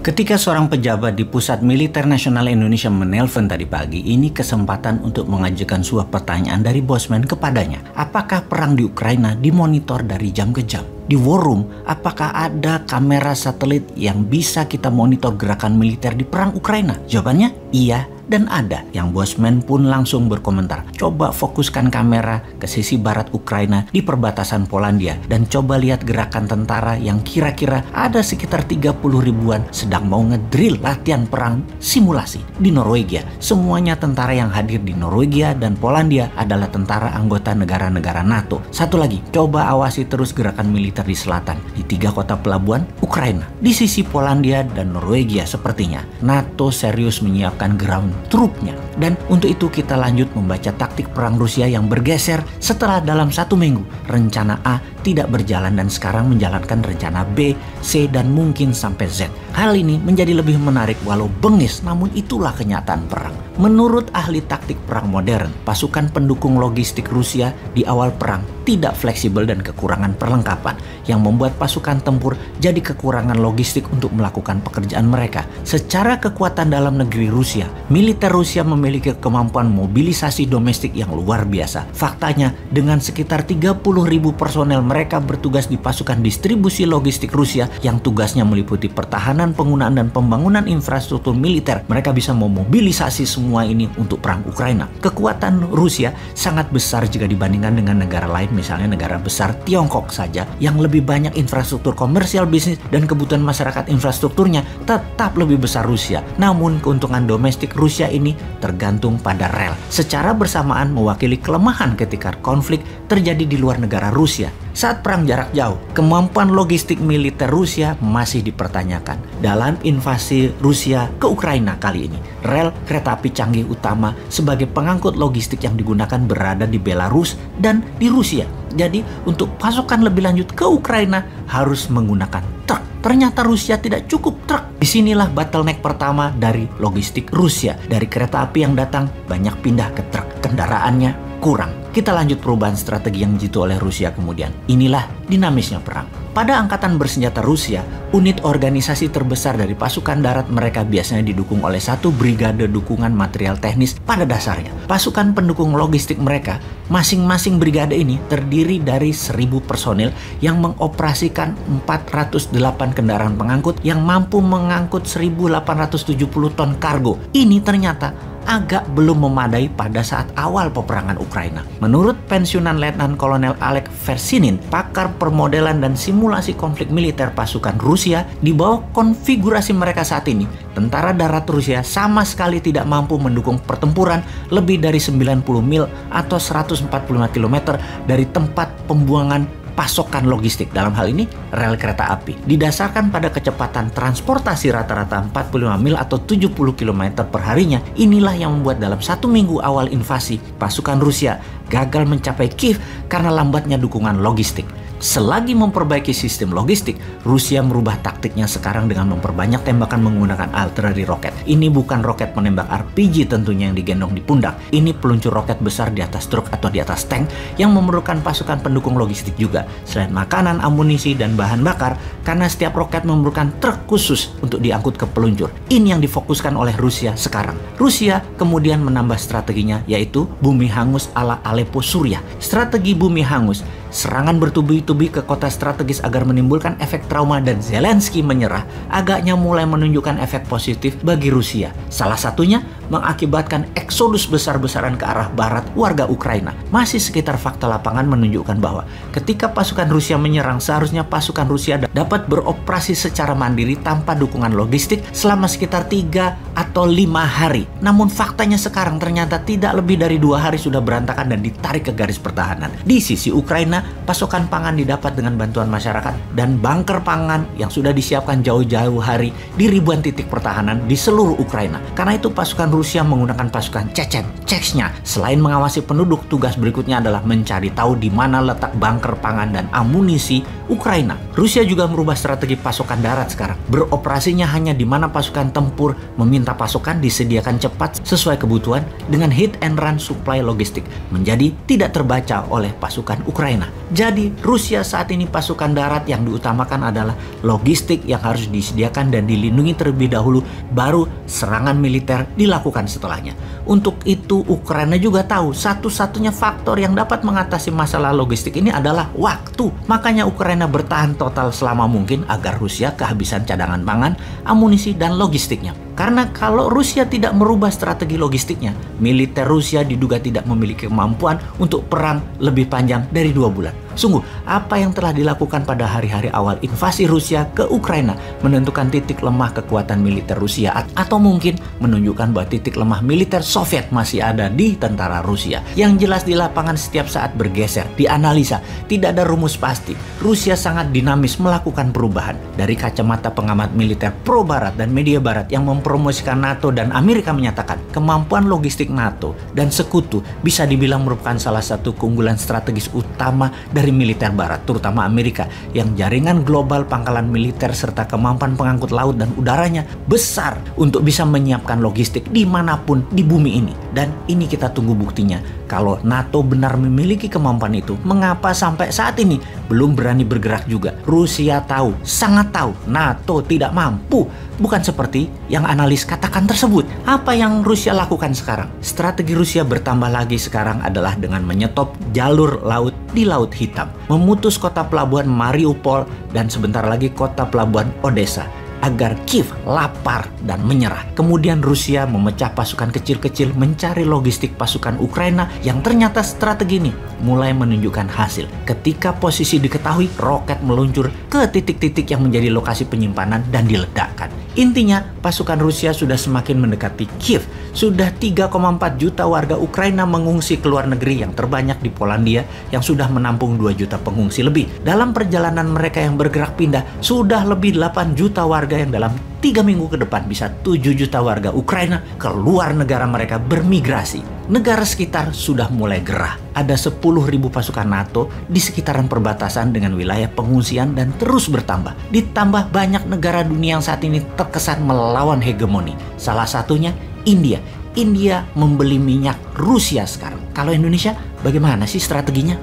Ketika seorang pejabat di Pusat Militer Nasional Indonesia menelpon tadi pagi, ini kesempatan untuk mengajukan sebuah pertanyaan dari bosman kepadanya. Apakah perang di Ukraina dimonitor dari jam ke jam? Di War Room, apakah ada kamera satelit yang bisa kita monitor gerakan militer di perang Ukraina? Jawabannya, iya dan ada. Yang bosman pun langsung berkomentar. Coba fokuskan kamera ke sisi barat Ukraina di perbatasan Polandia dan coba lihat gerakan tentara yang kira-kira ada sekitar 30 ribuan sedang mau ngedrill latihan perang simulasi di Norwegia. Semuanya tentara yang hadir di Norwegia dan Polandia adalah tentara anggota negara-negara NATO. Satu lagi, coba awasi terus gerakan militer di selatan di 3 kota pelabuhan Ukraina. Di sisi Polandia dan Norwegia sepertinya NATO serius menyiapkan ground trupnya. Dan untuk itu kita lanjut membaca taktik perang Rusia yang bergeser setelah dalam 1 minggu rencana A tidak berjalan dan sekarang menjalankan rencana B, C, dan mungkin sampai Z. Hal ini menjadi lebih menarik walau bengis, namun itulah kenyataan perang. Menurut ahli taktik perang modern, pasukan pendukung logistik Rusia di awal perang tidak fleksibel dan kekurangan perlengkapan yang membuat pasukan tempur jadi kekurangan logistik untuk melakukan pekerjaan mereka. Secara kekuatan dalam negeri Rusia, militer Rusia memiliki kemampuan mobilisasi domestik yang luar biasa. Faktanya, dengan sekitar 30.000 personel mereka bertugas di pasukan distribusi logistik Rusia yang tugasnya meliputi pertahanan, penggunaan, dan pembangunan infrastruktur militer. Mereka bisa memobilisasi semua ini untuk perang Ukraina. Kekuatan Rusia sangat besar jika dibandingkan dengan negara lain, misalnya negara besar Tiongkok saja yang lebih banyak infrastruktur komersial, bisnis, dan kebutuhan masyarakat infrastrukturnya tetap lebih besar Rusia. Namun keuntungan domestik Rusia ini tergantung pada rel. Secara bersamaan mewakili kelemahan ketika konflik terjadi di luar negara Rusia. Saat perang jarak jauh, kemampuan logistik militer Rusia masih dipertanyakan. Dalam invasi Rusia ke Ukraina kali ini, rel kereta api canggih utama sebagai pengangkut logistik yang digunakan berada di Belarus dan di Rusia. Jadi untuk pasokan lebih lanjut ke Ukraina harus menggunakan truk. Ternyata Rusia tidak cukup truk. Disinilah bottleneck pertama dari logistik Rusia. Dari kereta api yang datang banyak pindah ke truk. Kendaraannya kurang. Kita lanjut perubahan strategi yang jitu oleh Rusia kemudian. Inilah dinamisnya perang. Pada angkatan bersenjata Rusia, unit organisasi terbesar dari pasukan darat mereka biasanya didukung oleh 1 brigade dukungan material teknis pada dasarnya. Pasukan pendukung logistik mereka, masing-masing brigade ini terdiri dari 1.000 personil yang mengoperasikan 408 kendaraan pengangkut yang mampu mengangkut 1.870 ton kargo. Ini ternyata agak belum memadai pada saat awal peperangan Ukraina. Menurut pensiunan Letnan Kolonel Alek Versinin, pakar permodelan dan simulasi konflik militer pasukan Rusia, di bawah konfigurasi mereka saat ini, tentara darat Rusia sama sekali tidak mampu mendukung pertempuran lebih dari 90 mil atau 145 km dari tempat pembuangan pasokan logistik, dalam hal ini rel kereta api. Didasarkan pada kecepatan transportasi rata-rata 45 mil atau 70 km per harinya, inilah yang membuat dalam 1 minggu awal invasi, pasukan Rusia gagal mencapai Kiev karena lambatnya dukungan logistik. Selagi memperbaiki sistem logistik, Rusia merubah taktiknya sekarang dengan memperbanyak tembakan menggunakan artileri roket. Ini bukan roket menembak RPG tentunya yang digendong di pundak. Ini peluncur roket besar di atas truk atau di atas tank yang memerlukan pasukan pendukung logistik juga. Selain makanan, amunisi, dan bahan bakar, karena setiap roket memerlukan truk khusus untuk diangkut ke peluncur. Ini yang difokuskan oleh Rusia sekarang. Rusia kemudian menambah strateginya, yaitu bumi hangus ala Aleppo, Suriah. Strategi bumi hangus, serangan bertubi-tubi ke kota strategis agar menimbulkan efek trauma dan Zelensky menyerah, agaknya mulai menunjukkan efek positif bagi Rusia. Salah satunya mengakibatkan eksodus besar-besaran ke arah barat warga Ukraina. Masih sekitar fakta lapangan menunjukkan bahwa ketika pasukan Rusia menyerang, seharusnya pasukan Rusia dapat beroperasi secara mandiri tanpa dukungan logistik selama sekitar 3 atau 5 hari. Namun faktanya sekarang ternyata tidak lebih dari 2 hari sudah berantakan dan ditarik ke garis pertahanan. Di sisi Ukraina, pasokan pangan didapat dengan bantuan masyarakat dan bunker pangan yang sudah disiapkan jauh-jauh hari di ribuan titik pertahanan di seluruh Ukraina. Karena itu pasukan Rusia menggunakan pasukan Chechnya. Selain mengawasi penduduk, tugas berikutnya adalah mencari tahu di mana letak bunker pangan dan amunisi Ukraina. Rusia juga merubah merubah strategi pasokan darat sekarang. Beroperasinya hanya di mana pasukan tempur meminta pasokan disediakan cepat sesuai kebutuhan dengan hit and run supply logistik menjadi tidak terbaca oleh pasukan Ukraina. Jadi Rusia saat ini pasukan darat yang diutamakan adalah logistik yang harus disediakan dan dilindungi terlebih dahulu, baru serangan militer dilakukan setelahnya. Untuk itu Ukraina juga tahu satu-satunya faktor yang dapat mengatasi masalah logistik ini adalah waktu. Makanya Ukraina bertahan total selama mungkin agar Rusia kehabisan cadangan pangan, amunisi, dan logistiknya. Karena kalau Rusia tidak merubah strategi logistiknya, militer Rusia diduga tidak memiliki kemampuan untuk perang lebih panjang dari 2 bulan. Sungguh, apa yang telah dilakukan pada hari-hari awal invasi Rusia ke Ukraina menentukan titik lemah kekuatan militer Rusia, atau mungkin menunjukkan bahwa titik lemah militer Soviet masih ada di tentara Rusia. Yang jelas di lapangan setiap saat bergeser, dianalisa, tidak ada rumus pasti. Rusia sangat dinamis melakukan perubahan. Dari kacamata pengamat militer pro Barat dan media Barat yang mempromosikan NATO dan Amerika menyatakan kemampuan logistik NATO dan sekutu bisa dibilang merupakan salah satu keunggulan strategis utama dari militer Barat, terutama Amerika, yang jaringan global pangkalan militer serta kemampuan pengangkut laut dan udaranya besar untuk bisa menyiapkan logistik dimanapun di bumi ini. Dan ini kita tunggu buktinya. Kalau NATO benar memiliki kemampuan itu, mengapa sampai saat ini belum berani bergerak juga? Rusia tahu, sangat tahu, NATO tidak mampu. Bukan seperti yang analis katakan tersebut. Apa yang Rusia lakukan sekarang? Strategi Rusia bertambah lagi sekarang adalah dengan menyetop jalur laut di Laut Hitam, memutus kota pelabuhan Mariupol dan sebentar lagi kota pelabuhan Odessa agar Kiev lapar dan menyerah. Kemudian Rusia memecah pasukan kecil-kecil mencari logistik pasukan Ukraina, yang ternyata strategi ini mulai menunjukkan hasil. Ketika posisi diketahui, roket meluncur ke titik-titik yang menjadi lokasi penyimpanan dan diledakkan. Intinya, pasukan Rusia sudah semakin mendekati Kiev. Sudah 3,4 juta warga Ukraina mengungsi ke luar negeri, yang terbanyak di Polandia yang sudah menampung 2 juta pengungsi lebih. Dalam perjalanan mereka yang bergerak pindah, sudah lebih 8 juta warga yang dalam 3 minggu ke depan bisa 7 juta warga Ukraina keluar negara mereka bermigrasi. Negara sekitar sudah mulai gerah. Ada 10.000 pasukan NATO di sekitaran perbatasan dengan wilayah pengungsian dan terus bertambah. Ditambah banyak negara dunia yang saat ini terkesan melawan hegemoni. Salah satunya India. India membeli minyak Rusia sekarang. Kalau Indonesia, bagaimana sih strateginya?